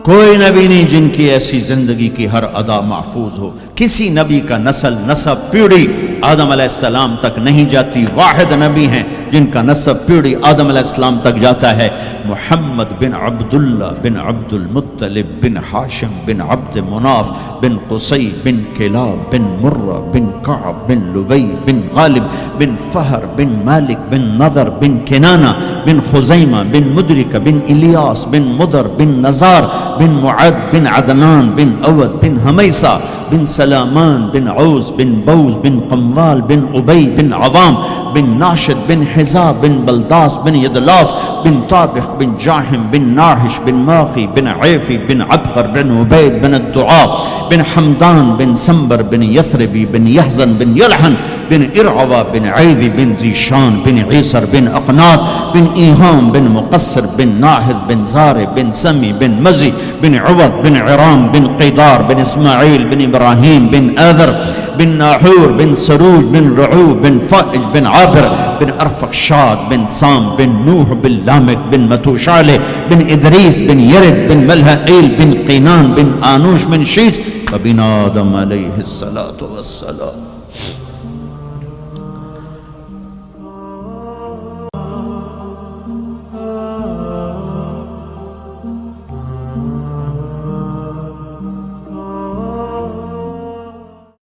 कोई नबी नहीं जिनकी ऐसी जिंदगी की हर अदा महफूज हो। किसी नबी का नस्ल नसब पीढ़ी आदम अलैहिस्सलाम तक नहीं जाती। वाहिद नबी हैं जिनका नसब पीढ़ी आदम अलैहिस्सलाम तक जाता है। मुहम्मद बिन अब्दुल्ला बिन अब्दुल मुत्तलिब बिन हाशिम बिन अब्द मुनाफ बिन कुसै बिन किलाब बिन मुर्रा बिन कअब बिन लुबई बिन गालिब बिन फहर बिन मालिक बिन नदर बिन किनाना बिन खुजैमा बिन मुदरिक बिन इलियास बिन मुदर बिन नजार बिन मुअद बिन अदनान बिन अवद बिन हमैसा बिन सलामान बिन औस बिन बौस बिन कमवाल बिन उबई बिन अवाम बिन नाशिद बिन हिजाब बिन बलदास बिन यदलाफ बिन ताबिख बिन जाहिम बिन नाहिश बिन माखी बिन ऐफी बिन अबकर बिन उबैद बिन दुआ बिन हमदान बिन संबर बिन यथरबी बिन यहजन बिन यलहन बिन इरअवा बिन ऐदी बिन जीशान बिन ईसर बिन अकनात बिन ईहाम बिन मुकस्सर बिन नाहिद बिन ज़ारे बिन समी बिन मजी बिन उवद बिन इराम बिन क़िदार बिन इस्माईल बिन इब्राहीम बिन आदर बिन नाहूर बिन सरूज बिन रऊब बिन फ़ाइज बिन आबिर बिन अरफक्षाद बिन साम बिन नूह बिन लामिक बिन मतूशाले बिन इदरीस बिन यरिद बिन मलहईल बिन क़ीनान बिन आनूश बिन शीस बिन आदम अलैहिस्सलातु वस्सलाम।